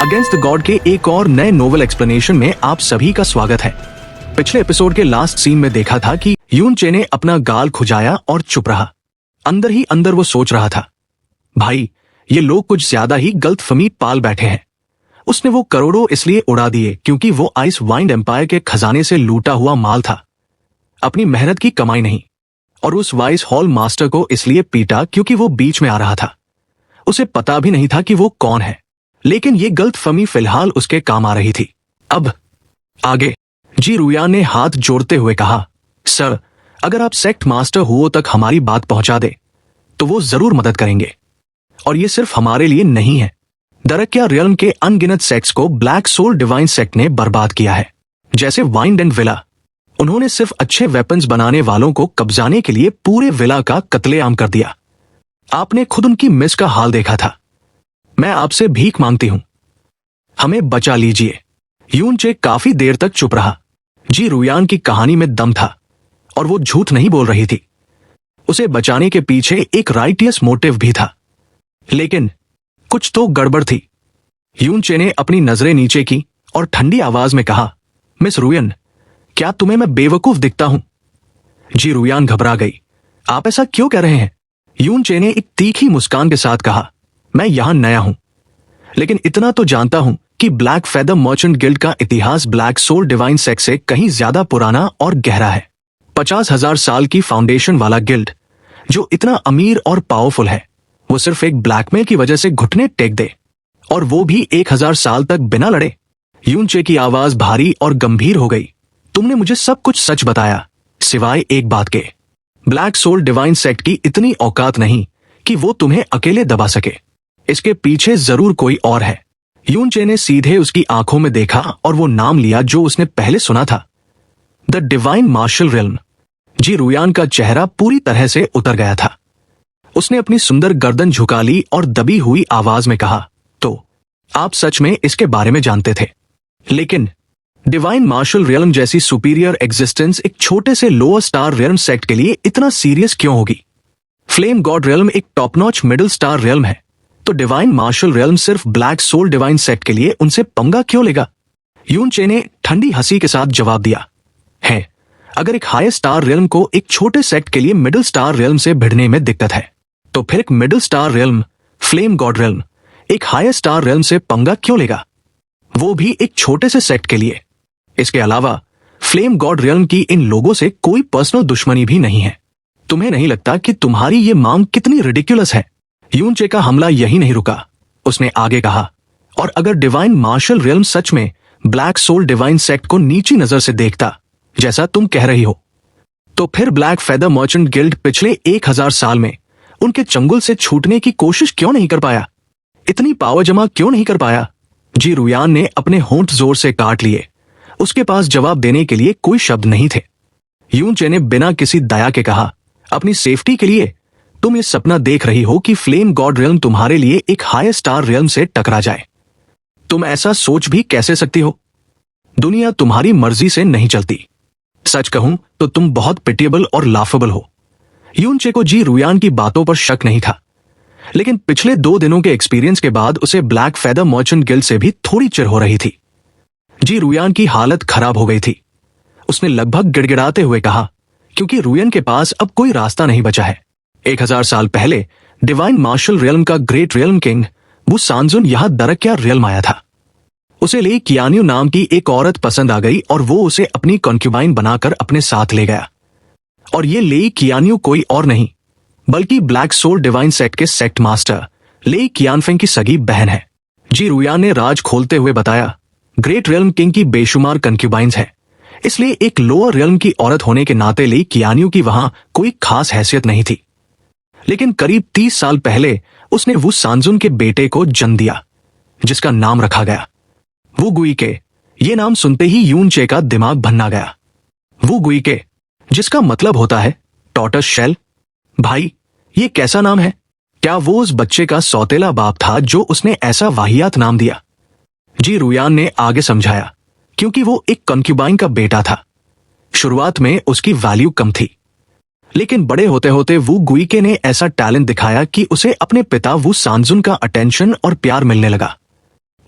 Against the God के एक और नए नोवेल एक्सप्लेनेशन में आप सभी का स्वागत है। पिछले एपिसोड के लास्ट सीन में देखा था कि यून चे ने अपना गाल खुजाया और चुप रहा। अंदर ही अंदर वो सोच रहा था, भाई ये लोग कुछ ज्यादा ही गलतफहमी पाल बैठे हैं। उसने वो करोड़ों इसलिए उड़ा दिए क्योंकि वो आइस वाइंड एम्पायर के खजाने से लूटा हुआ माल था, अपनी मेहनत की कमाई नहीं। और उस वाइस हॉल मास्टर को इसलिए पीटा क्योंकि वो बीच में आ रहा था। उसे पता भी नहीं था कि वो कौन है, लेकिन ये गलतफहमी फिलहाल उसके काम आ रही थी। अब आगे जी रुयान ने हाथ जोड़ते हुए कहा, सर अगर आप सेक्ट मास्टर हुओ तक हमारी बात पहुंचा दे तो वो जरूर मदद करेंगे। और ये सिर्फ हमारे लिए नहीं है, दरकिया रियल्म के अनगिनत सेक्ट्स को ब्लैक सोल डिवाइन सेक्ट ने बर्बाद किया है, जैसे वाइंड एंड विला। उन्होंने सिर्फ अच्छे वेपन्स बनाने वालों को कब्जाने के लिए पूरे विला का कत्लेआम कर दिया। आपने खुद उनकी मिस का हाल देखा था। मैं आपसे भीख मांगती हूं, हमें बचा लीजिए। यून चे काफी देर तक चुप रहा। जी रुयान की कहानी में दम था और वो झूठ नहीं बोल रही थी। उसे बचाने के पीछे एक राइटियस मोटिव भी था, लेकिन कुछ तो गड़बड़ थी। यून चे ने अपनी नजरें नीचे की और ठंडी आवाज में कहा, मिस रुयन, क्या तुम्हें मैं बेवकूफ दिखता हूं? जी रुयान घबरा गई। आप ऐसा क्यों कह रहे हैं? यून चे ने एक तीखी मुस्कान के साथ कहा, मैं यहां नया हूं, लेकिन इतना तो जानता हूं कि ब्लैक फेदर मर्चेंट गिल्ड का इतिहास ब्लैक सोल डिवाइन सेक्ट से कहीं ज्यादा पुराना और गहरा है। 50,000 साल की फाउंडेशन वाला गिल्ड जो इतना अमीर और पावरफुल है, वो सिर्फ एक ब्लैकमेल की वजह से घुटने टेक दे, और वो भी 1000 साल तक बिना लड़े। यून चे की आवाज भारी और गंभीर हो गई। तुमने मुझे सब कुछ सच बताया, सिवाय एक बात के। ब्लैक सोल डिवाइन सेक्ट की इतनी औकात नहीं कि वो तुम्हें अकेले दबा सके। इसके पीछे जरूर कोई और है। यून चे ने सीधे उसकी आंखों में देखा और वो नाम लिया जो उसने पहले सुना था, द डिवाइन मार्शल रियल्म। जी रुयान का चेहरा पूरी तरह से उतर गया था। उसने अपनी सुंदर गर्दन झुका ली और दबी हुई आवाज में कहा, तो आप सच में इसके बारे में जानते थे? लेकिन डिवाइन मार्शल रियल्म जैसी सुपीरियर एग्जिस्टेंस एक छोटे से लोअर स्टार रियल्म सेक्ट के लिए इतना सीरियस क्यों होगी? फ्लेम गॉड रियल्म एक top notch middle star realm है, तो डिवाइन मार्शल रियल्म सिर्फ ब्लैक सोल डिवाइन सेक्ट के लिए उनसे पंगा क्यों लेगा? यून चे ने ठंडी हंसी के साथ जवाब दिया, है अगर एक हाई स्टार रियल्म को एक छोटे सेक्ट के लिए मिडिल स्टार रियल्म से भिड़ने में दिक्कत है, तो फिर एक middle star realm, flame God realm, एक हाई स्टार रियल्म से पंगा क्यों लेगा, वो भी एक छोटे से सेक्ट के लिए? इसके अलावा फ्लेम गॉड रियल्म की इन लोगों से कोई पर्सनल दुश्मनी भी नहीं है। तुम्हें नहीं लगता कि तुम्हारी ये मांग कितनी रिडिकुलस है? यून चे का हमला यही नहीं रुका। उसने आगे कहा, और अगर डिवाइन मार्शल रियल्म सच में ब्लैक सोल डिवाइन सेक्ट को नीची नजर से देखता, जैसा तुम कह रही हो, तो फिर ब्लैक फेदर मर्चेंट गिल्ड पिछले 1000 साल में उनके चंगुल से छूटने की कोशिश क्यों नहीं कर पाया? इतनी पावर जमा क्यों नहीं कर पाया? जी रुयान ने अपने होंठ जोर से काट लिए। उसके पास जवाब देने के लिए कोई शब्द नहीं थे। यून चे ने बिना किसी दया के कहा, अपनी सेफ्टी के लिए तुम ये सपना देख रही हो कि फ्लेम गॉड रियल्म तुम्हारे लिए एक हाई स्टार रियल्म से टकरा जाए? तुम ऐसा सोच भी कैसे सकती हो? दुनिया तुम्हारी मर्जी से नहीं चलती। सच कहूं तो तुम बहुत पिटिएबल और लाफेबल हो। यून चे को जी रुयान की बातों पर शक नहीं था, लेकिन पिछले 2 दिनों के एक्सपीरियंस के बाद उसे ब्लैक फेदर मर्चेंट गिल्ड से भी थोड़ी चिढ़ हो रही थी। जी रुयान की हालत खराब हो गई थी। उसने लगभग गिड़गिड़ाते हुए कहा, क्योंकि रुयन के पास अब कोई रास्ता नहीं बचा है। 1000 साल पहले डिवाइन मार्शल रियल्म का ग्रेट रियल्म किंग वो सांजुन यहां दरकिया रियल्म आया था। उसे ले कियान्यू नाम की एक औरत पसंद आ गई और वो उसे अपनी कॉन्क्यूबाइन बनाकर अपने साथ ले गया। और ये ले कियान्यू कोई और नहीं बल्कि ब्लैक सोल डिवाइन सेक्ट के सेक्ट मास्टर ले कियानफेंग की सगी बहन है। जी रुयान ने राज खोलते हुए बताया, ग्रेट रियल्म किंग की बेशुमार कंक्यूबाइंस है, इसलिए एक लोअर रियल्म की औरत होने के नाते ले कियान्यू की वहां कोई खास हैसियत नहीं थी। लेकिन करीब 30 साल पहले उसने वू सांजुन के बेटे को जन्म दिया, जिसका नाम रखा गया वू गुई के। ये नाम सुनते ही यून चे का दिमाग भन्ना गया। वू गुई के, जिसका मतलब होता है टॉर्टस शेल। भाई ये कैसा नाम है? क्या वो उस बच्चे का सौतेला बाप था जो उसने ऐसा वाहियात नाम दिया? जी रुयान ने आगे समझाया, क्योंकि वो एक कंक्यूबाइन का बेटा था। शुरुआत में उसकी वैल्यू कम थी, लेकिन बड़े होते होते वू गुइके ने ऐसा टैलेंट दिखाया कि उसे अपने पिता वू सांजुन का अटेंशन और प्यार मिलने लगा।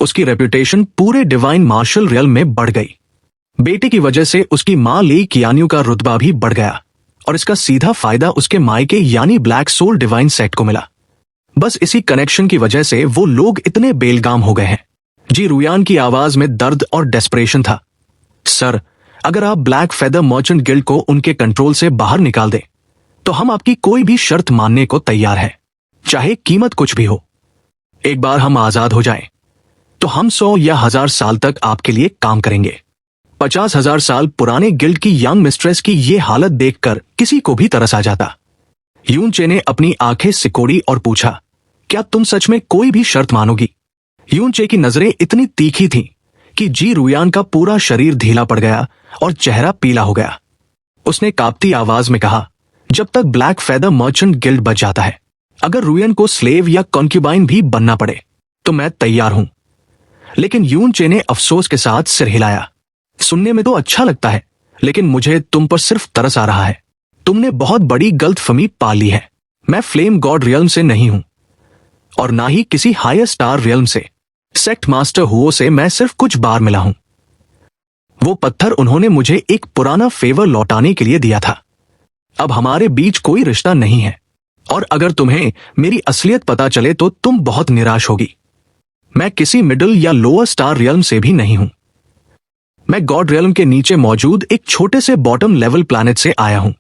उसकी रेपुटेशन पूरे डिवाइन मार्शल रियल्म में बढ़ गई। बेटे की वजह से उसकी मां ली कियान्यू का रुतबा भी बढ़ गया और इसका सीधा फायदा उसके मायके यानी ब्लैक सोल डिवाइन सेक्ट को मिला। बस इसी कनेक्शन की वजह से वो लोग इतने बेलगाम हो गए हैं। जी रुयान की आवाज में दर्द और डेस्परेशन था। सर, अगर आप ब्लैक फेदर मर्चेंट गिल्ड को उनके कंट्रोल से बाहर निकाल दें तो हम आपकी कोई भी शर्त मानने को तैयार हैं, चाहे कीमत कुछ भी हो। एक बार हम आजाद हो जाएं तो हम 100 या 1000 साल तक आपके लिए काम करेंगे। 50,000 साल पुराने गिल्ड की यंग मिस्ट्रेस की ये हालत देखकर किसी को भी तरस आ जाता। यून चे ने अपनी आंखें सिकोड़ी और पूछा, क्या तुम सच में कोई भी शर्त मानोगी? यून चे की नजरें इतनी तीखी थीं कि जी रुयान का पूरा शरीर ढीला पड़ गया और चेहरा पीला हो गया। उसने कांपती आवाज में कहा, जब तक ब्लैक फेदर मर्चेंट गिल्ड बच जाता है, अगर रुयन को स्लेव या कॉन्क्यूबाइन भी बनना पड़े तो मैं तैयार हूं। लेकिन यून चे ने अफसोस के साथ सिर हिलाया। सुनने में तो अच्छा लगता है, लेकिन मुझे तुम पर सिर्फ तरस आ रहा है। तुमने बहुत बड़ी गलतफहमी पाल ली है। मैं फ्लेम गॉड रियल्म से नहीं हूं और ना ही किसी हायर स्टार रियल्म से। सेक्ट मास्टर हुओ से मैं सिर्फ कुछ बार मिला हूं। वो पत्थर उन्होंने मुझे एक पुराना फेवर लौटाने के लिए दिया था। अब हमारे बीच कोई रिश्ता नहीं है और अगर तुम्हें मेरी असलियत पता चले तो तुम बहुत निराश होगी। मैं किसी मिडिल या लोअर स्टार रियल्म से भी नहीं हूं। मैं गॉड रियल्म के नीचे मौजूद एक छोटे से बॉटम लेवल प्लैनेट से आया हूं।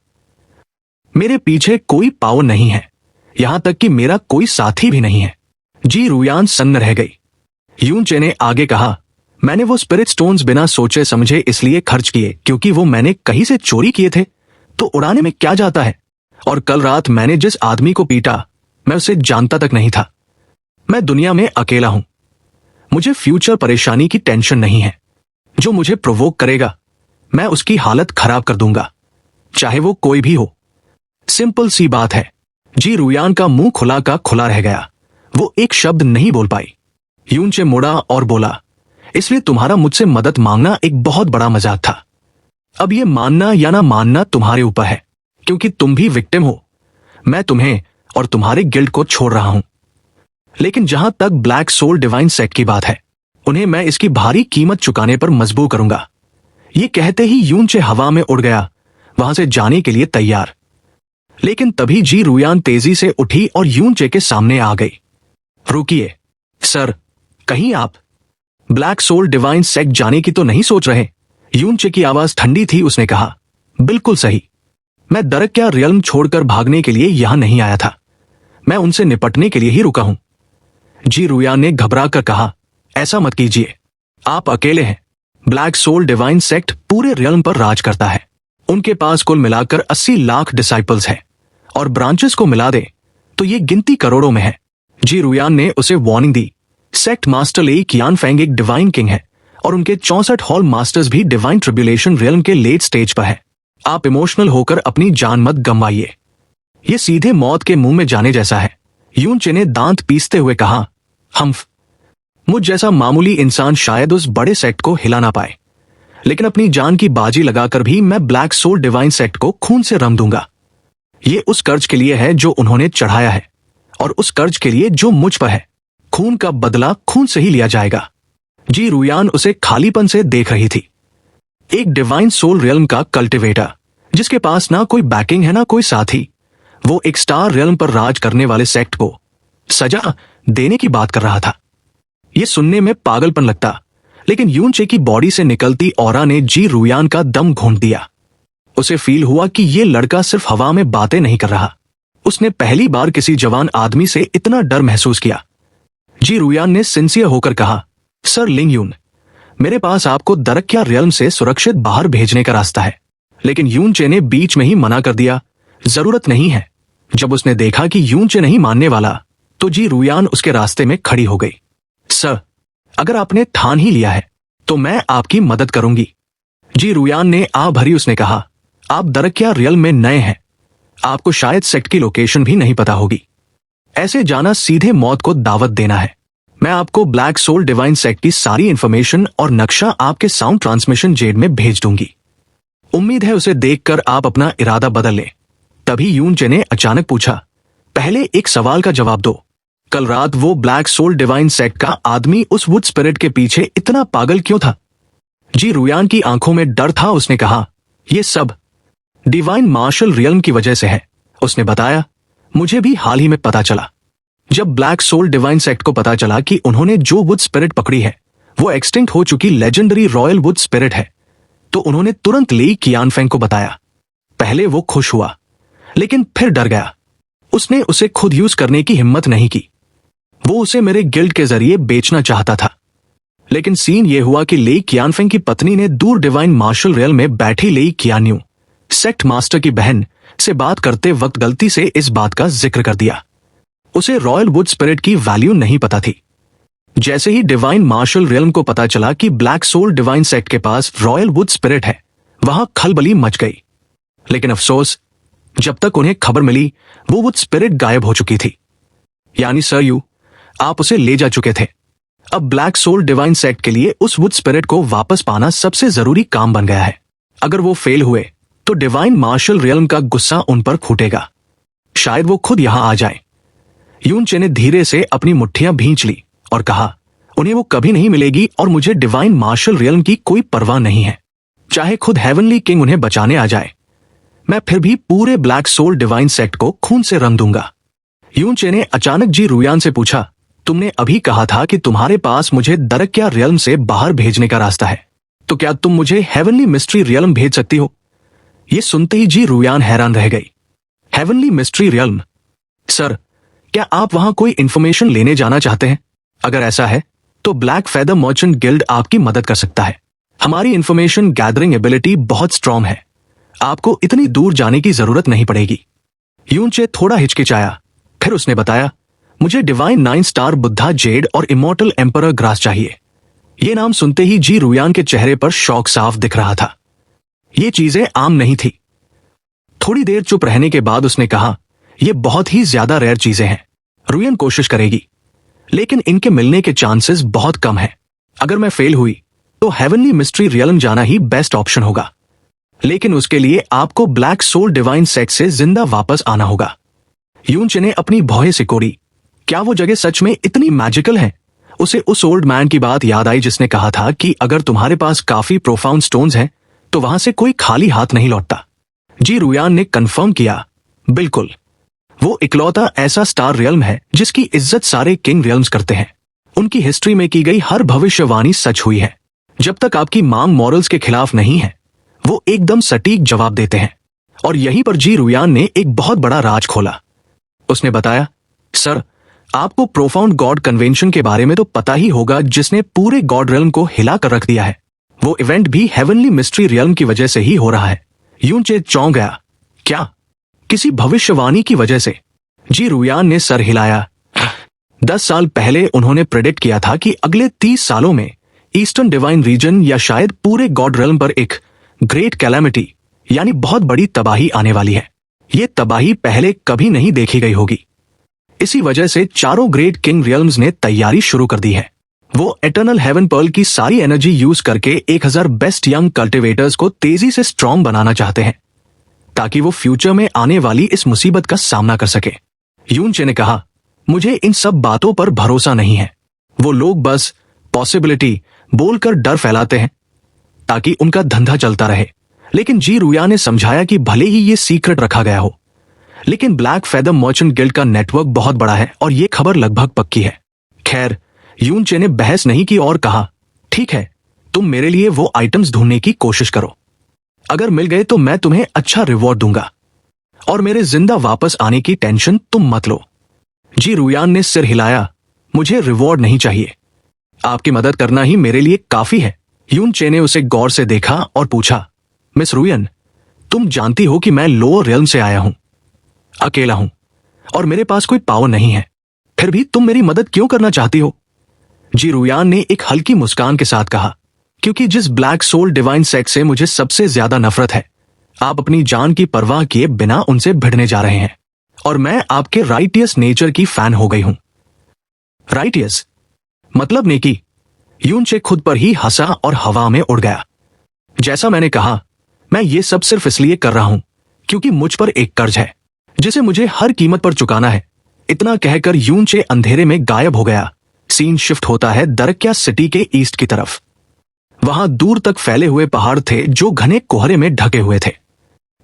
मेरे पीछे कोई पावर नहीं है, यहां तक कि मेरा कोई साथी भी नहीं है। जी रुयान सन्न रह गई। यून चे ने आगे कहा, मैंने वो स्पिरिट स्टोन्स बिना सोचे समझे इसलिए खर्च किए क्योंकि वो मैंने कहीं से चोरी किए थे, तो उड़ाने में क्या जाता है। और कल रात मैंने जिस आदमी को पीटा, मैं उसे जानता तक नहीं था। मैं दुनिया में अकेला हूं। मुझे फ्यूचर परेशानी की टेंशन नहीं है। जो मुझे प्रोवोक करेगा, मैं उसकी हालत खराब कर दूंगा, चाहे वो कोई भी हो। सिंपल सी बात है। जी रुयान का मुंह खुला का खुला रह गया। वो एक शब्द नहीं बोल पाई। यून चे मुड़ा और बोला, इसलिए तुम्हारा मुझसे मदद मांगना एक बहुत बड़ा मजाक था। अब ये मानना या ना मानना तुम्हारे ऊपर है, क्योंकि तुम भी विक्टिम हो। मैं तुम्हें और तुम्हारे गिल्ड को छोड़ रहा हूं। लेकिन जहां तक ब्लैक सोल डिवाइन सेक्ट की बात है, उन्हें मैं इसकी भारी कीमत चुकाने पर मजबूर करूंगा। ये कहते ही यून चे हवा में उड़ गया, वहां से जाने के लिए तैयार। लेकिन तभी जी रुयान तेजी से उठी और यून चे के सामने आ गई। रुकिए सर, कहीं आप ब्लैक सोल डिवाइन सेक्ट जाने की तो नहीं सोच रहे? यून चे की आवाज ठंडी थी। उसने कहा, बिल्कुल सही। मैं दरक्या रियल्म छोड़कर भागने के लिए यहां नहीं आया था। मैं उनसे निपटने के लिए ही रुका हूं। जी रुयान ने घबरा कर कहा, ऐसा मत कीजिए। आप अकेले हैं। ब्लैक सोल डिवाइन सेक्ट पूरे रियल्म पर राज करता है। उनके पास कुल मिलाकर 80 लाख डिसाइपल्स हैं और ब्रांचेस को मिला दे तो ये गिनती करोड़ों में है। जी रुयान ने उसे वार्निंग दी। सेक्ट मास्टर ली कियान फेंग एक डिवाइन किंग है और उनके 64 हॉल मास्टर्स भी डिवाइन ट्रिब्यूलेशन रियल्म के लेट स्टेज पर है। आप इमोशनल होकर अपनी जान मत गंवाइए। ये सीधे मौत के मुंह में जाने जैसा है। यून चे ने दांत पीसते हुए कहा, हम्फ, मुझ जैसा मामूली इंसान शायद उस बड़े सेक्ट को हिला ना पाए, लेकिन अपनी जान की बाजी लगाकर भी मैं ब्लैक सोल डिवाइन सेक्ट को खून से रम दूंगा। ये उस कर्ज के लिए है जो उन्होंने चढ़ाया है और उस कर्ज के लिए जो मुझ पर है। खून का बदला खून से ही लिया जाएगा। जी रुयान उसे खालीपन से देख रही थी। एक डिवाइन सोल रियल्म का कल्टिवेटर जिसके पास ना कोई बैकिंग है ना कोई साथी, वो एक स्टार रियल्म पर राज करने वाले सेक्ट को सजा देने की बात कर रहा था। ये सुनने में पागलपन लगता, लेकिन यून चे की बॉडी से निकलती ऑरा ने जी रुयान का दम घोंट दिया। उसे फील हुआ कि ये लड़का सिर्फ हवा में बातें नहीं कर रहा। उसने पहली बार किसी जवान आदमी से इतना डर महसूस किया। जी रुयान ने सिंसियर होकर कहा, सर लिंग यून, मेरे पास आपको दरक्या रियल्म से सुरक्षित बाहर भेजने का रास्ता है। लेकिन यून चे ने बीच में ही मना कर दिया, जरूरत नहीं है। जब उसने देखा कि यून चे नहीं मानने वाला, तो जी रुयान उसके रास्ते में खड़ी हो गई। सर, अगर आपने ठान ही लिया है तो मैं आपकी मदद करूंगी। जी रुयान ने आ भरी उसने कहा, आप दरक्या रियल्म में नए हैं, आपको शायद सेक्ट की लोकेशन भी नहीं पता होगी। ऐसे जाना सीधे मौत को दावत देना है। मैं आपको ब्लैक सोल डिवाइन सेक्ट की सारी इंफॉर्मेशन और नक्शा आपके साउंड ट्रांसमिशन जेड में भेज दूंगी। उम्मीद है उसे देखकर आप अपना इरादा बदल लें। तभी यून चे ने अचानक पूछा, पहले एक सवाल का जवाब दो। कल रात वो ब्लैक सोल डिवाइन सेक्ट का आदमी उस वुड स्पिरिट के पीछे इतना पागल क्यों था? जी रुयान की आंखों में डर था। उसने कहा, यह सब डिवाइन मार्शल रियल्म की वजह से है। उसने बताया, मुझे भी हाल ही में पता चला। जब ब्लैक सोल डिवाइन सेक्ट को पता चला कि उन्होंने जो वुड स्पिरिट पकड़ी है वो एक्सटिंक्ट हो चुकी लेजेंडरी रॉयल वुड स्पिरिट है, तो उन्होंने तुरंत ली कियानफेंग को बताया। पहले वो खुश हुआ, लेकिन फिर डर गया। उसने उसे खुद यूज करने की हिम्मत नहीं की। वो उसे मेरे गिल्ड के जरिए बेचना चाहता था। लेकिन सीन ये हुआ कि लेई कियानफेंग की पत्नी ने दूर डिवाइन मार्शल रियल में बैठी लेई कियान्यू सेक्ट मास्टर की बहन से बात करते वक्त गलती से इस बात का जिक्र कर दिया। उसे रॉयल वुड स्पिरिट की वैल्यू नहीं पता थी। जैसे ही डिवाइन मार्शल रियल्म को पता चला कि ब्लैक सोल डिवाइन सेक्ट के पास रॉयल वुड स्पिरिट है, वहां खलबली मच गई। लेकिन अफसोस, जब तक उन्हें खबर मिली वो वुड स्पिरिट गायब हो चुकी थी। यानी सर यू, आप उसे ले जा चुके थे। अब ब्लैक सोल डिवाइन सेक्ट के लिए उस वुड स्पिरिट को वापस पाना सबसे जरूरी काम बन गया है। अगर वो फेल हुए तो डिवाइन मार्शल रियल्म का गुस्सा उन पर फूटेगा। शायद वो खुद यहां आ जाए। यूनचे ने धीरे से अपनी मुट्ठियां भींच ली और कहा, उन्हें वो कभी नहीं मिलेगी और मुझे डिवाइन मार्शल रियल्म की कोई परवाह नहीं है। चाहे खुद हेवनली किंग उन्हें बचाने आ जाए, मैं फिर भी पूरे ब्लैक सोल डिवाइन सेक्ट को खून से रंग दूंगा। यूनचे ने अचानक जी रुयान से पूछा, तुमने अभी कहा था कि तुम्हारे पास मुझे दरक्या रियल्म से बाहर भेजने का रास्ता है, तो क्या तुम मुझे हेवनली मिस्ट्री रियल्म भेज सकती हो? ये सुनते ही जी रुयान हैरान रह गई। Heavenly mystery realm? सर, क्या आप वहां कोई इंफॉर्मेशन लेने जाना चाहते हैं? अगर ऐसा है तो ब्लैक फेदर मर्चेंट गिल्ड आपकी मदद कर सकता है। हमारी इंफॉर्मेशन गैदरिंग एबिलिटी बहुत स्ट्रांग है। आपको इतनी दूर जाने की जरूरत नहीं पड़ेगी। यूनचे थोड़ा हिचकिचाया, फिर उसने बताया, मुझे डिवाइन 9 स्टार बुद्धा जेड और इमॉर्टल एम्परर ग्रास चाहिए। ये नाम सुनते ही जी रुयान के चेहरे पर शौक साफ दिख रहा था। ये चीजें आम नहीं थी। थोड़ी देर चुप रहने के बाद उसने कहा, ये बहुत ही ज्यादा रेयर चीजें हैं। रुयन कोशिश करेगी, लेकिन इनके मिलने के चांसेस बहुत कम हैं। अगर मैं फेल हुई तो हेवनली मिस्ट्री रियल्म जाना ही बेस्ट ऑप्शन होगा। लेकिन उसके लिए आपको ब्लैक सोल डिवाइन सेक्ट से जिंदा वापस आना होगा। यूनचे ने अपनी भौहें सिकोड़ी। क्या वो जगह सच में इतनी मैजिकल है? उसे उस ओल्ड मैन की बात याद आई जिसने कहा था कि अगर तुम्हारे पास काफी प्रोफाउंड स्टोन्स हैं तो वहां से कोई खाली हाथ नहीं लौटता। जी रुयान ने कंफर्म किया, बिल्कुल। वो इकलौता ऐसा स्टार रियल्म है जिसकी इज्जत सारे किंग रियल्म्स करते हैं। उनकी हिस्ट्री में की गई हर भविष्यवाणी सच हुई है। जब तक आपकी मांग मॉरल्स के खिलाफ नहीं है, वो एकदम सटीक जवाब देते हैं। और यहीं पर जी रुयान ने एक बहुत बड़ा राज खोला। उसने बताया, सर, आपको प्रोफाउंड गॉड कन्वेंशन के बारे में तो पता ही होगा, जिसने पूरे गॉड रियल्म को हिला कर रख दिया है। वो इवेंट भी हेवनली मिस्ट्री रियल्म की वजह से ही हो रहा है। यूनचे चौंक गया। क्या? किसी भविष्यवाणी की वजह से? जी रुयान ने सर हिलाया। 10 साल पहले उन्होंने प्रेडिक्ट किया था कि अगले 30 सालों में ईस्टर्न डिवाइन रीजन या शायद पूरे गॉड रियल्म पर एक ग्रेट कैलामिटी यानी बहुत बड़ी तबाही आने वाली है। ये तबाही पहले कभी नहीं देखी गई होगी। इसी वजह से चारों ग्रेट किंग रियल्म्स ने तैयारी शुरू कर दी है। वो एटर्नल हेवन पर्ल की सारी एनर्जी यूज करके 1000 बेस्ट यंग कल्टिवेटर्स को तेजी से स्ट्रॉन्ग बनाना चाहते हैं, ताकि वो फ्यूचर में आने वाली इस मुसीबत का सामना कर सके। यूनचे ने कहा, मुझे इन सब बातों पर भरोसा नहीं है। वो लोग बस पॉसिबिलिटी बोलकर डर फैलाते हैं ताकि उनका धंधा चलता रहे। लेकिन जी रुया ने समझाया कि भले ही ये सीक्रेट रखा गया हो, लेकिन ब्लैक फेदर मर्चेंट गिल्ड का नेटवर्क बहुत बड़ा है और ये खबर लगभग पक्की है। खैर, यूनचे ने बहस नहीं की और कहा, ठीक है, तुम मेरे लिए वो आइटम्स ढूंढने की कोशिश करो। अगर मिल गए तो मैं तुम्हें अच्छा रिवॉर्ड दूंगा, और मेरे जिंदा वापस आने की टेंशन तुम मत लो। जी रुयान ने सिर हिलाया, मुझे रिवॉर्ड नहीं चाहिए। आपकी मदद करना ही मेरे लिए काफी है। यूनचे ने उसे गौर से देखा और पूछा, मिस रुयन, तुम जानती हो कि मैं लोअर रियल्म से आया हूं, अकेला हूं और मेरे पास कोई पावर नहीं है, फिर भी तुम मेरी मदद क्यों करना चाहती हो? जी रुयान ने एक हल्की मुस्कान के साथ कहा, क्योंकि जिस ब्लैक सोल डिवाइन सेक्ट से मुझे सबसे ज्यादा नफरत है, आप अपनी जान की परवाह किए बिना उनसे भिड़ने जा रहे हैं, और मैं आपके राइटियस नेचर की फैन हो गई हूं। राइटियस मतलब नेकी? यूनचे खुद पर ही हंसा और हवा में उड़ गया। जैसा मैंने कहा, मैं ये सब सिर्फ इसलिए कर रहा हूं क्योंकि मुझ पर एक कर्ज है जिसे मुझे हर कीमत पर चुकाना है। इतना कहकर यूनचे अंधेरे में गायब हो गया। सीन शिफ्ट होता है दरक्या सिटी के ईस्ट की तरफ। वहां दूर तक फैले हुए पहाड़ थे जो घने कोहरे में ढके हुए थे।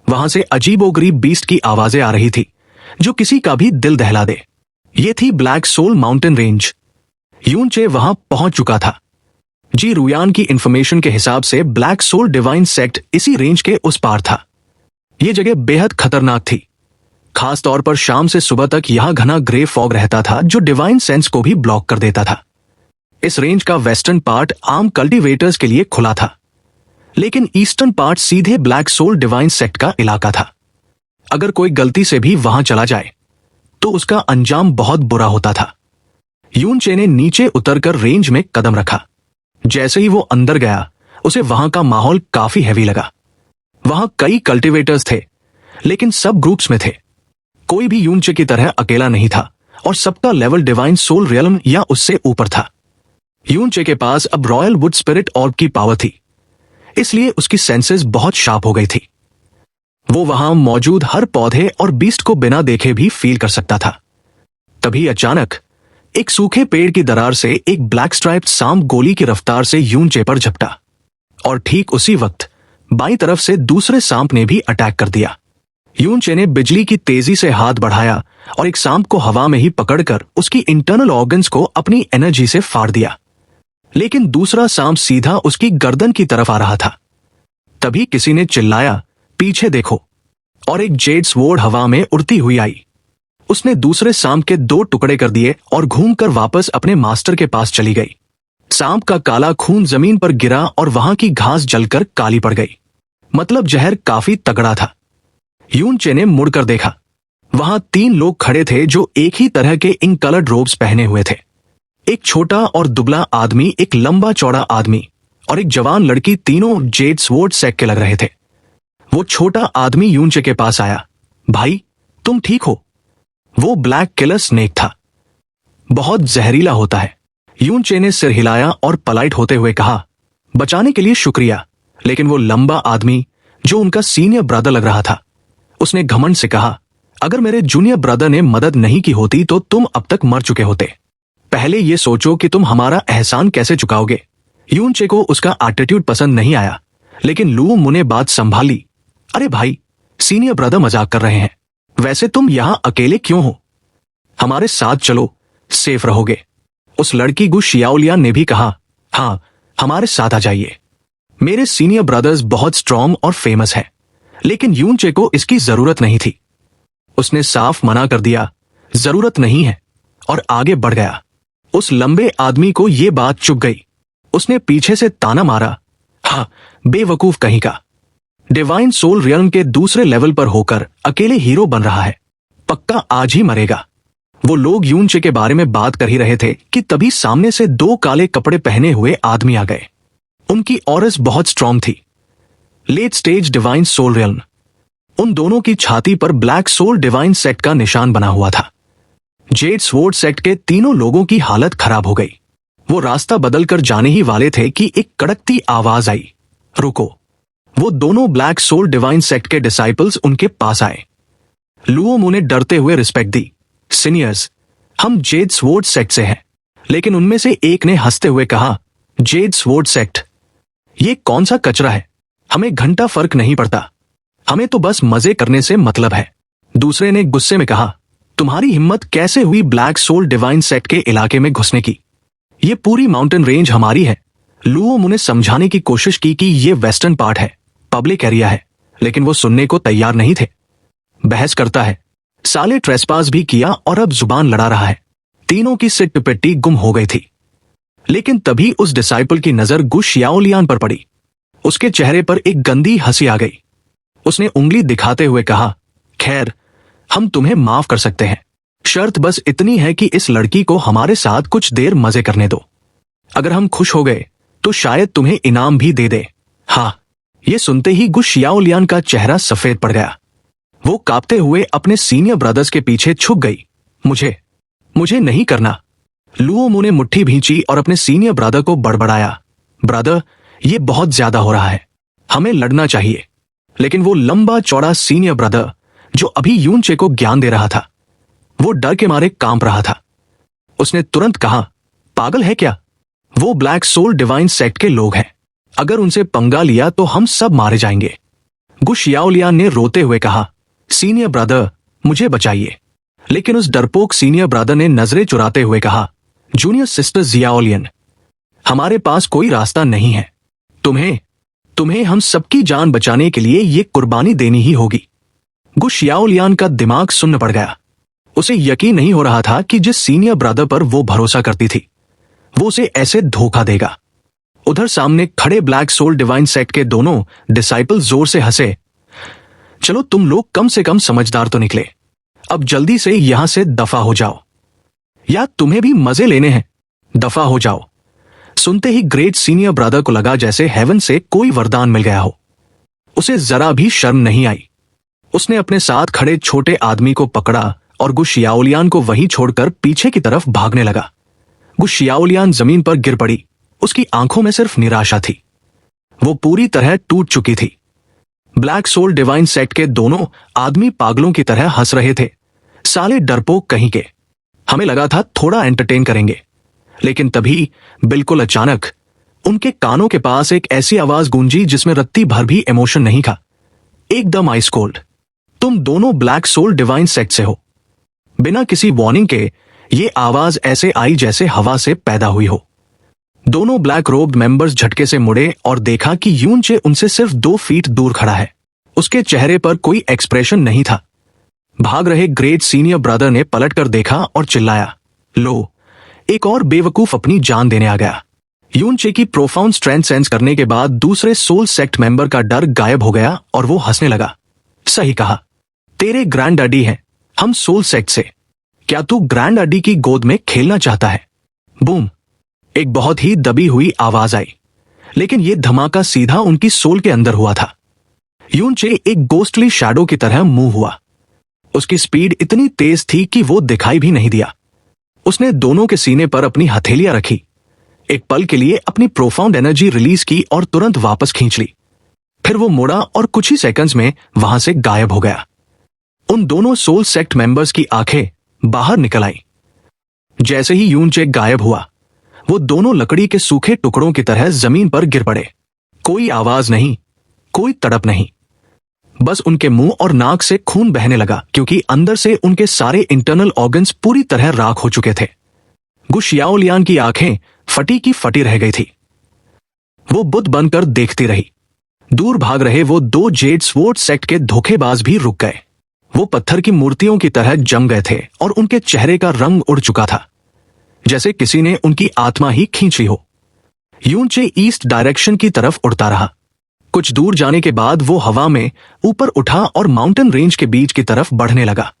वहां से अजीबोगरीब बीस्ट की आवाजें आ रही थी जो किसी का भी दिल दहला दे। ये थी ब्लैक सोल माउंटेन रेंज। यूनचे वहां पहुंच चुका था। जी रुयान की इंफॉर्मेशन के हिसाब से ब्लैक सोल डिवाइन सेक्ट इसी रेंज के उस पार था। यह जगह बेहद खतरनाक थी। खास तौर पर शाम से सुबह तक यहां घना ग्रे फॉग रहता था जो डिवाइन सेंस को भी ब्लॉक कर देता था। इस रेंज का वेस्टर्न पार्ट आम कल्टीवेटर्स के लिए खुला था, लेकिन ईस्टर्न पार्ट सीधे ब्लैक सोल डिवाइन सेक्ट का इलाका था। अगर कोई गलती से भी वहां चला जाए तो उसका अंजाम बहुत बुरा होता था। यूनचे ने नीचे उतरकर रेंज में कदम रखा। जैसे ही वो अंदर गया उसे वहां का माहौल काफी हैवी लगा। वहां कई कल्टीवेटर्स थे, लेकिन सब ग्रुप्स में थे। कोई भी यूनचे की तरह अकेला नहीं था और सबका लेवल डिवाइन सोल रियल्म या उससे ऊपर था। यूनचे के पास अब रॉयल वुड स्पिरिट ऑर्ब की पावर थी, इसलिए उसकी सेंसेस बहुत शार्प हो गई थी। वो वहां मौजूद हर पौधे और बीस्ट को बिना देखे भी फील कर सकता था। तभी अचानक एक सूखे पेड़ की दरार से एक ब्लैक स्ट्राइप्ड सांप गोली की रफ्तार से यूनचे पर झपटा और ठीक उसी वक्त बाईं तरफ से दूसरे सांप ने भी अटैक कर दिया। यूनचे ने बिजली की तेजी से हाथ बढ़ाया और एक सांप को हवा में ही पकड़कर उसकी इंटरनल ऑर्गन्स को अपनी एनर्जी से फाड़ दिया, लेकिन दूसरा सांप सीधा उसकी गर्दन की तरफ आ रहा था। तभी किसी ने चिल्लाया, पीछे देखो, और एक जेड स्वॉर्ड हवा में उड़ती हुई आई। उसने दूसरे सांप के 2 टुकड़े कर दिए और घूमकर वापस अपने मास्टर के पास चली गई। सांप का काला खून जमीन पर गिरा और वहां की घास जलकर काली पड़ गई। मतलब जहर काफी तगड़ा था। यूनचे ने मुड़कर देखा। वहां 3 लोग खड़े थे जो एक ही तरह के इन कलर्ड रोब्स पहने हुए थे। एक छोटा और दुबला आदमी, एक लंबा चौड़ा आदमी और एक जवान लड़की, तीनों जेड स्वॉर्ड सेक्ट के लग रहे थे। वो छोटा आदमी यूनचे के पास आया। भाई, तुम ठीक हो? वो ब्लैक किलर स्नेक था। बहुत जहरीला होता है। यूनचे ने सिर हिलाया और पलाइट होते हुए कहा, बचाने के लिए शुक्रिया। लेकिन वो लंबा आदमी, जो उनका सीनियर ब्रदर लग रहा था, उसने घमंड से कहा, अगर मेरे जूनियर ब्रदर ने मदद नहीं की होती तो तुम अब तक मर चुके होते। पहले ये सोचो कि तुम हमारा एहसान कैसे चुकाओगे। यूनचे को उसका एटीट्यूड पसंद नहीं आया, लेकिन लू मु ने बात संभाली। अरे भाई, सीनियर ब्रदर मजाक कर रहे हैं। वैसे तुम यहां अकेले क्यों हो? हमारे साथ चलो, सेफ रहोगे। उस लड़की गु शियाओलियान ने भी कहा, हाँ, हमारे साथ आ जाइए। मेरे सीनियर ब्रदर्स बहुत स्ट्रॉन्ग और फेमस हैं, लेकिन यूनचे को इसकी जरूरत नहीं थी। उसने साफ मना कर दिया, जरूरत नहीं है, और आगे बढ़ गया। उस लंबे आदमी को यह बात चुभ गई। उसने पीछे से ताना मारा, हाँ, बेवकूफ कहीं का। डिवाइन सोल रियल्म के दूसरे लेवल पर होकर अकेले हीरो बन रहा है। पक्का आज ही मरेगा। वो लोग यूनचे के बारे में बात कर ही रहे थे कि तभी सामने से 2 काले कपड़े पहने हुए आदमी आ गए। उनकी ऑरस बहुत स्ट्रांग थी। Late stage divine soul realm. उन दोनों की छाती पर ब्लैक सोल डिवाइन सेक्ट का निशान बना हुआ था। जेड स्वॉर्ड सेक्ट के तीनों लोगों की हालत खराब हो गई। वो रास्ता बदलकर जाने ही वाले थे कि एक कड़कती आवाज आई, रुको। वो दोनों ब्लैक सोल डिवाइन सेक्ट के डिसाइपल्स उनके पास आए। लुओ मु ने डरते हुए रिस्पेक्ट दी, सीनियर्स, हम जेड स्वॉर्ड सेक्ट से हैं। लेकिन उनमें से एक ने हंसते हुए कहा, जेड स्वॉर्ड सेक्ट, ये कौन सा कचरा है? हमें घंटा फर्क नहीं पड़ता। हमें तो बस मजे करने से मतलब है। दूसरे ने गुस्से में कहा, तुम्हारी हिम्मत कैसे हुई ब्लैक सोल डिवाइन सेक्ट के इलाके में घुसने की? ये पूरी माउंटेन रेंज हमारी है। लुओ मु ने समझाने की कोशिश की कि ये वेस्टर्न पार्ट है, पब्लिक एरिया है, लेकिन वो सुनने को तैयार नहीं थे। बहस करता है, साले ट्रेसपास भी किया और अब जुबान लड़ा रहा है। तीनों की सिट पिपट्टी गुम हो गई थी। लेकिन तभी उस डिसाइपल की नजर गु शियाओलियान पर पड़ी। उसके चेहरे पर एक गंदी हंसी आ गई। उसने उंगली दिखाते हुए कहा, खैर, हम तुम्हें माफ कर सकते हैं। शर्त बस इतनी है कि इस लड़की को हमारे साथ कुछ देर मजे करने दो। अगर हम खुश हो गए तो शायद तुम्हें इनाम भी दे दे। हाँ। ये सुनते ही गु शियाओलियान का चेहरा सफेद पड़ गया। वो कांपते हुए अपने सीनियर ब्रदर्स के पीछे छुप गई। मुझे नहीं करना। लुओ मु ने मुट्ठी भींची और अपने सीनियर ब्रदर को बड़बड़ाया, ब्रदर, ये बहुत ज्यादा हो रहा है, हमें लड़ना चाहिए। लेकिन वो लंबा चौड़ा सीनियर ब्रदर, जो अभी यूनचे को ज्ञान दे रहा था, वो डर के मारे कांप रहा था। उसने तुरंत कहा, पागल है क्या? वो ब्लैक सोल डिवाइन सेक्ट के लोग हैं। अगर उनसे पंगा लिया तो हम सब मारे जाएंगे। गु शियाओलियान ने रोते हुए कहा, सीनियर ब्रदर, मुझे बचाइए। लेकिन उस डरपोक सीनियर ब्रदर ने नजरें चुराते हुए कहा, जूनियर सिस्टर जियाओलियन, हमारे पास कोई रास्ता नहीं है। तुम्हें हम सबकी जान बचाने के लिए ये कुर्बानी देनी ही होगी। गु शियाओलियान का दिमाग सुन्न पड़ गया। उसे यकीन नहीं हो रहा था कि जिस सीनियर ब्रदर पर वो भरोसा करती थी, वो उसे ऐसे धोखा देगा। उधर सामने खड़े ब्लैक सोल डिवाइन सेक्ट के दोनों डिसाइपल जोर से हंसे। चलो तुम लोग कम से कम समझदार तो निकले। अब जल्दी से यहां से दफा हो जाओ, या तुम्हें भी मजे लेने हैं। दफा हो जाओ। सुनते ही ग्रेट सीनियर ब्रदर को लगा जैसे हेवन से कोई वरदान मिल गया हो। उसे जरा भी शर्म नहीं आई। उसने अपने साथ खड़े छोटे आदमी को पकड़ा और गु शियाओलियान को वहीं छोड़कर पीछे की तरफ भागने लगा। गु शियाओलियान जमीन पर गिर पड़ी। उसकी आंखों में सिर्फ निराशा थी। वो पूरी तरह टूट चुकी थी। ब्लैक सोल डिवाइन सेक्ट के दोनों आदमी पागलों की तरह हंस रहे थे। साले डरपोक कहीं के। हमें लगा था थोड़ा एंटरटेन करेंगे, लेकिन तभी बिल्कुल अचानक उनके कानों के पास एक ऐसी आवाज गूंजी जिसमें रत्ती भर भी इमोशन नहीं था। एकदम आइस कोल्ड। तुम दोनों ब्लैक सोल डिवाइन सेक्ट से हो। बिना किसी वार्निंग के ये आवाज ऐसे आई जैसे हवा से पैदा हुई हो। दोनों ब्लैक रोब्ड मेंबर्स झटके से मुड़े और देखा कि यूनचे उनसे सिर्फ 2 फीट दूर खड़ा है। उसके चेहरे पर कोई एक्सप्रेशन नहीं था। भाग रहे ग्रेट सीनियर ब्रदर ने पलटकर देखा और चिल्लाया, लो, एक और बेवकूफ अपनी जान देने आ गया। यूनचे की प्रोफाउंड स्ट्रेंथ सेंस करने के बाद दूसरे सोल सेक्ट मेंबर का डर गायब हो गया और वो हंसने लगा। सही कहा, तेरे ग्रैंड डैडी हैं हम सोल सेक्ट से। क्या तू ग्रैंड डैडी की गोद में खेलना चाहता है? बूम! एक बहुत ही दबी हुई आवाज आई, लेकिन यह धमाका सीधा उनकी सोल के अंदर हुआ था। यूनचे एक गोस्टली शैडो की तरह मूव हुआ। उसकी स्पीड इतनी तेज थी कि वो दिखाई भी नहीं दिया। उसने दोनों के सीने पर अपनी हथेलियां रखी, एक पल के लिए अपनी प्रोफाउंड एनर्जी रिलीज की और तुरंत वापस खींच ली। फिर वो मुड़ा और कुछ ही सेकंड्स में वहां से गायब हो गया। उन दोनों सोल सेक्ट मेंबर्स की आंखें बाहर निकल आई। जैसे ही यूनचे गायब हुआ, वो दोनों लकड़ी के सूखे टुकड़ों की तरह जमीन पर गिर पड़े। कोई आवाज नहीं, कोई तड़प नहीं। बस उनके मुंह और नाक से खून बहने लगा, क्योंकि अंदर से उनके सारे इंटरनल ऑर्गन्स पूरी तरह राख हो चुके थे। गु शियाओलियान की आंखें फटी की फटी रह गई थी। वो बुत बनकर देखती रही। दूर भाग रहे वो 2 जेड स्वॉर्ड सेक्ट के धोखेबाज भी रुक गए। वो पत्थर की मूर्तियों की तरह जम गए थे और उनके चेहरे का रंग उड़ चुका था, जैसे किसी ने उनकी आत्मा ही खींच ली हो। यूनचे ईस्ट डायरेक्शन की तरफ उड़ता रहा। कुछ दूर जाने के बाद वो हवा में ऊपर उठा और माउंटेन रेंज के बीच की तरफ बढ़ने लगा।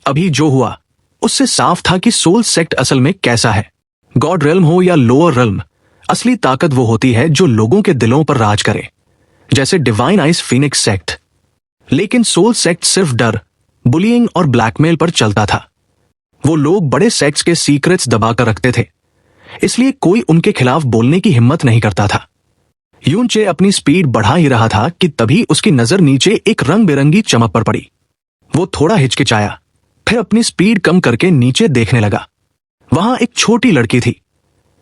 अभी जो हुआ उससे साफ था कि सोल सेक्ट असल में कैसा है। गॉड रेल्म हो या लोअर रेल्म, असली ताकत वो होती है जो लोगों के दिलों पर राज करे, जैसे डिवाइन आइस फीनिक्स सेक्ट। लेकिन सोल सेक्ट सिर्फ डर, बुलिंग और ब्लैकमेल पर चलता था। वो लोग बड़े सेक्ट्स के सीक्रेट्स दबाकर रखते थे, इसलिए कोई उनके खिलाफ बोलने की हिम्मत नहीं करता था। यूनचे अपनी स्पीड बढ़ा ही रहा था कि तभी उसकी नजर नीचे एक रंग बिरंगी चमक पर पड़ी। वो थोड़ा हिचकिचाया, फिर अपनी स्पीड कम करके नीचे देखने लगा। वहां एक छोटी लड़की थी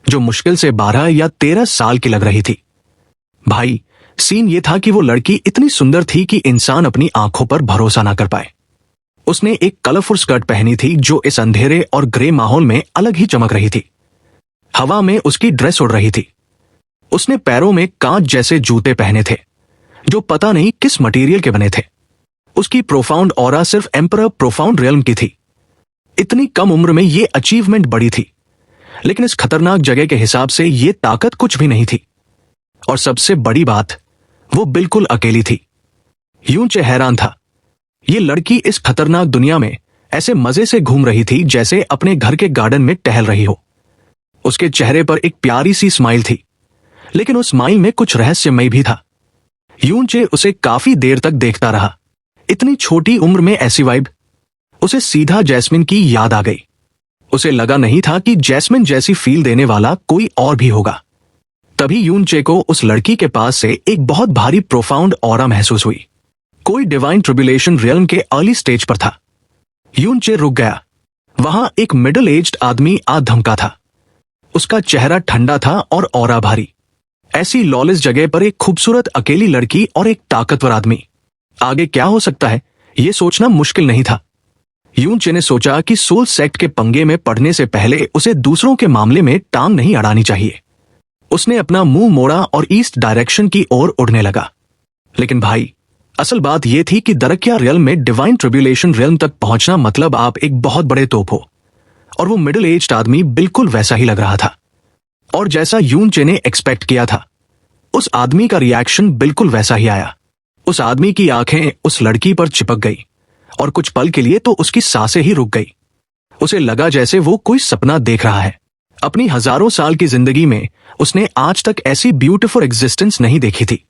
जो मुश्किल से 12 या 13 साल की लग रही थी। भाई, सीन ये था कि वो लड़की इतनी सुंदर थी कि इंसान अपनी आंखों पर भरोसा ना कर पाए। उसने एक कलरफुल स्कर्ट पहनी थी जो इस अंधेरे और ग्रे माहौल में अलग ही चमक रही थी। हवा में उसकी ड्रेस उड़ रही थी। उसने पैरों में कांच जैसे जूते पहने थे जो पता नहीं किस मटेरियल के बने थे। उसकी प्रोफाउंड ऑरा सिर्फ एम्परर प्रोफाउंड रियल्म की थी। इतनी कम उम्र में ये अचीवमेंट बड़ी थी, लेकिन इस खतरनाक जगह के हिसाब से ये ताकत कुछ भी नहीं थी। और सबसे बड़ी बात, वो बिल्कुल अकेली थी। यूनचे हैरान था। ये लड़की इस खतरनाक दुनिया में ऐसे मजे से घूम रही थी जैसे अपने घर के गार्डन में टहल रही हो। उसके चेहरे पर एक प्यारी सी स्माइल थी, लेकिन उस स्माइल में कुछ रहस्यमय भी था। यूनचे उसे काफी देर तक देखता रहा। इतनी छोटी उम्र में ऐसी वाइब, उसे सीधा जैस्मिन की याद आ गई। उसे लगा नहीं था कि जैस्मिन जैसी फील देने वाला कोई और भी होगा। तभी यूनचे को उस लड़की के पास से एक बहुत भारी प्रोफाउंड ऑरा महसूस हुई। कोई डिवाइन ट्रिब्यूलेशन रियल्म के अर्ली स्टेज पर था। यूनचे रुक गया। वहां एक मिडिल एज्ड आदमी आ धमका था। उसका चेहरा ठंडा था और ऑरा भारी। ऐसी लॉलेस जगह पर एक खूबसूरत अकेली लड़की और एक ताकतवर आदमी, आगे क्या हो सकता है ये सोचना मुश्किल नहीं था। यून चे ने सोचा कि सोल सेक्ट के पंगे में पड़ने से पहले उसे दूसरों के मामले में टांग नहीं अड़ानी चाहिए। उसने अपना मुंह मोड़ा और ईस्ट डायरेक्शन की ओर उड़ने लगा। लेकिन भाई, असल बात यह थी कि दरकिया रियल्म में डिवाइन ट्रिब्यूलेशन रियल्म तक पहुंचना मतलब आप एक बहुत बड़े तोप हो। और वो मिडिल एज्ड आदमी बिल्कुल वैसा ही लग रहा था। और जैसा यून चे ने एक्सपेक्ट किया था, उस आदमी का रिएक्शन बिल्कुल वैसा ही आया। उस आदमी की आंखें उस लड़की पर चिपक गई और कुछ पल के लिए तो उसकी सांसें ही रुक गई। उसे लगा जैसे वो कोई सपना देख रहा है। अपनी हजारों साल की जिंदगी में उसने आज तक ऐसी ब्यूटीफुल एग्जिस्टेंस नहीं देखी थी।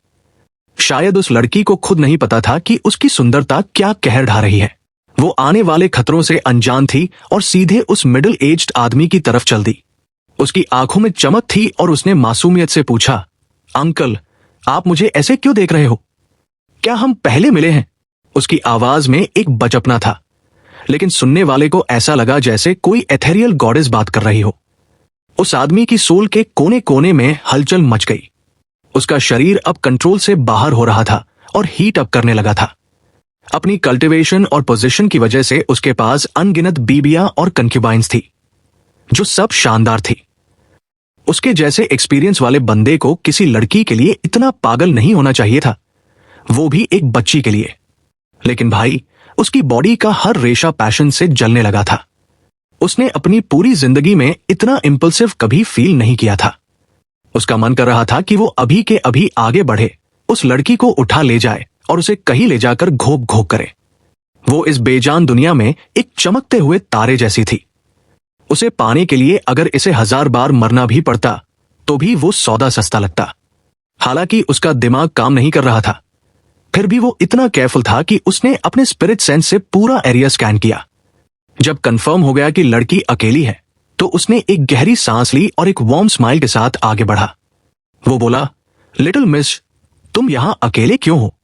शायद उस लड़की को खुद नहीं पता था कि उसकी सुंदरता क्या कहर ढा रही है। वो आने वाले खतरों से अनजान थी और सीधे उस मिडिल एज्ड आदमी की तरफ चल दी। उसकी आंखों में चमक थी और उसने मासूमियत से पूछा, अंकल, आप मुझे ऐसे क्यों देख रहे हो? क्या हम पहले मिले हैं? उसकी आवाज में एक बचपना था, लेकिन सुनने वाले को ऐसा लगा जैसे कोई एथेरियल गॉडेस बात कर रही हो। उस आदमी की सोल के कोने कोने में हलचल मच गई। उसका शरीर अब कंट्रोल से बाहर हो रहा था और हीट अप करने लगा था। अपनी कल्टीवेशन और पोजीशन की वजह से उसके पास अनगिनत बीबियां और कंक्यूबाइंस थी, जो सब शानदार थी। उसके जैसे एक्सपीरियंस वाले बंदे को किसी लड़की के लिए इतना पागल नहीं होना चाहिए था, वो भी एक बच्ची के लिए। लेकिन भाई, उसकी बॉडी का हर रेशा पैशन से जलने लगा था। उसने अपनी पूरी जिंदगी में इतना इंपल्सिव कभी फील नहीं किया था। उसका मन कर रहा था कि वो अभी के अभी आगे बढ़े, उस लड़की को उठा ले जाए और उसे कहीं ले जाकर घोप घोप करे। वो इस बेजान दुनिया में एक चमकते हुए तारे जैसी थी। उसे पाने के लिए अगर इसे 1000 बार मरना भी पड़ता तो भी वो सौदा सस्ता लगता। हालांकि उसका दिमाग काम नहीं कर रहा था, फिर भी वो इतना केयरफुल था कि उसने अपने स्पिरिट सेंस से पूरा एरिया स्कैन किया। जब कंफर्म हो गया कि लड़की अकेली है, तो उसने एक गहरी सांस ली और एक वार्म स्माइल के साथ आगे बढ़ा। वो बोला, लिटिल मिस, तुम यहां अकेले क्यों हो?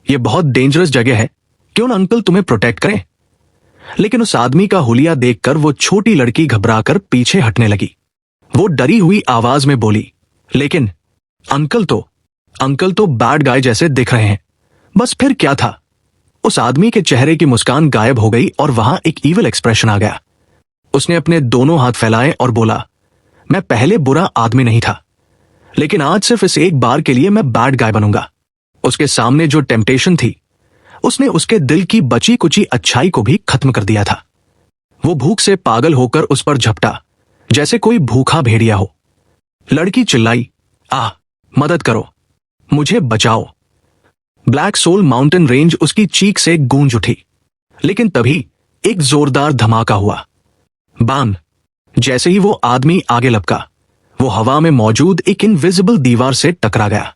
ये बहुत डेंजरस जगह है, क्यों ना अंकल तुम्हें प्रोटेक्ट करें? लेकिन उस आदमी का हुलिया देखकर वो छोटी लड़की घबराकर पीछे हटने लगी। वो डरी हुई आवाज में बोली, लेकिन अंकल तो बैड गाय जैसे दिख रहे हैं। बस फिर क्या था? उस आदमी के चेहरे की मुस्कान गायब हो गई और वहां एक ईविल एक्सप्रेशन आ गया। उसने अपने दोनों हाथ फैलाए और बोला, मैं पहले बुरा आदमी नहीं था, लेकिन आज सिर्फ इस एक बार के लिए मैं बैड गाय बनूंगा। उसके सामने जो टेम्पटेशन थी, उसने उसके दिल की बची कुची अच्छाई को भी खत्म कर दिया था। वो भूख से पागल होकर उस पर झपटा, जैसे कोई भूखा भेड़िया हो। लड़की चिल्लाई, आह, मदद करो, मुझे बचाओ। ब्लैक सोल माउंटेन रेंज उसकी चीख से गूंज उठी। लेकिन तभी एक जोरदार धमाका हुआ। बाम! जैसे ही वो आदमी आगे लपका, वो हवा में मौजूद एक इनविजिबल दीवार से टकरा गया।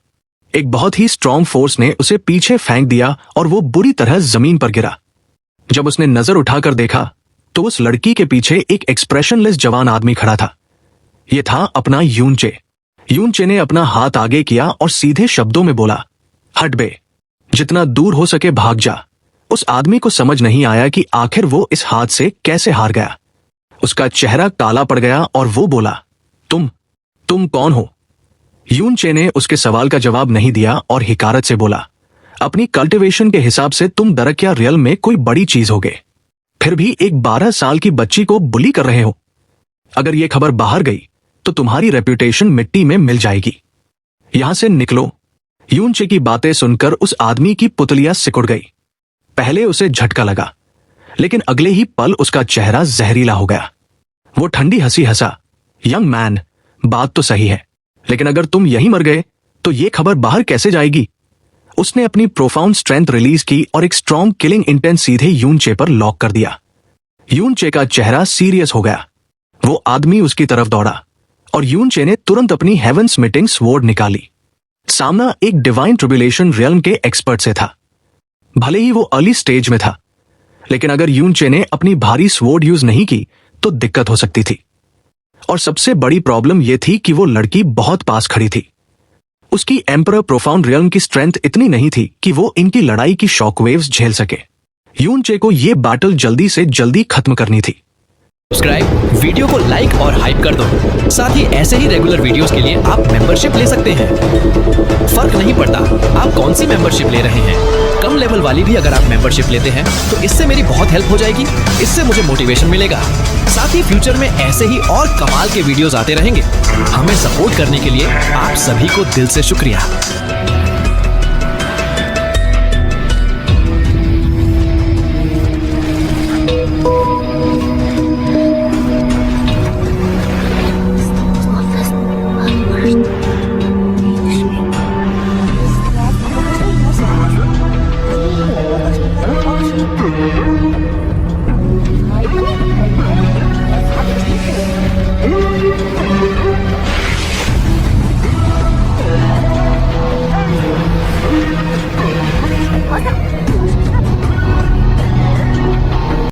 एक बहुत ही स्ट्रॉन्ग फोर्स ने उसे पीछे फेंक दिया और वो बुरी तरह जमीन पर गिरा। जब उसने नजर उठाकर देखा तो उस लड़की के पीछे एक एक्सप्रेशनलेस जवान आदमी खड़ा था। यह था अपना यून चे। यून चे ने अपना हाथ आगे किया और सीधे शब्दों में बोला, हट बे, जितना दूर हो सके भाग जा। उस आदमी को समझ नहीं आया कि आखिर वो इस हाथ से कैसे हार गया। उसका चेहरा काला पड़ गया और वो बोला, तुम कौन हो? यून चे ने उसके सवाल का जवाब नहीं दिया और हिकारत से बोला, अपनी कल्टीवेशन के हिसाब से तुम दरकिया रियल में कोई बड़ी चीज होगे, फिर भी एक 12 साल की बच्ची को बुली कर रहे हो। अगर ये खबर बाहर गई तो तुम्हारी रेप्यूटेशन मिट्टी में मिल जाएगी। यहां से निकलो। यून चे की बातें सुनकर उस आदमी की पुतलियां सिकुड़ गई। पहले उसे झटका लगा, लेकिन अगले ही पल उसका चेहरा जहरीला हो गया। वो ठंडी हंसी हंसा, यंग मैन, बात तो सही है, लेकिन अगर तुम यहीं मर गए तो ये खबर बाहर कैसे जाएगी? उसने अपनी प्रोफाउंड स्ट्रेंथ रिलीज की और एक स्ट्रॉन्ग किलिंग इंटेंट सीधे यून चे पर लॉक कर दिया। यून चे का चेहरा सीरियस हो गया। वो आदमी उसकी तरफ दौड़ा और यून चे ने तुरंत अपनी हेवन स्मिटिंग स्वॉर्ड निकाली। सामना एक डिवाइन ट्रिब्यूलेशन रियल्म के एक्सपर्ट से था। भले ही वो अर्ली स्टेज में था, लेकिन अगर यून चे ने अपनी भारी स्वॉर्ड यूज नहीं की तो दिक्कत हो सकती थी। और सबसे बड़ी प्रॉब्लम यह थी कि वो लड़की बहुत पास खड़ी थी। उसकी एम्परर प्रोफाउंड रियल्म की स्ट्रेंथ इतनी नहीं थी कि वो इनकी लड़ाई की शॉकवेव्स झेल सके। यून चे को यह बैटल जल्दी से जल्दी खत्म करनी थी। सब्सक्राइब, वीडियो को लाइक और हाइप कर दो। साथ ही ऐसे ही रेगुलर वीडियोस के लिए आप मेंबरशिप ले सकते हैं। फर्क नहीं पड़ता आप कौन सी मेंबरशिप ले रहे हैं, कम लेवल वाली भी अगर आप मेंबरशिप लेते हैं तो इससे मेरी बहुत हेल्प हो जाएगी। इससे मुझे मोटिवेशन मिलेगा। साथ ही फ्यूचर में ऐसे ही और कमाल के वीडियोस आते रहेंगे। हमें सपोर्ट करने के लिए आप सभी को दिल से शुक्रिया। Thank you.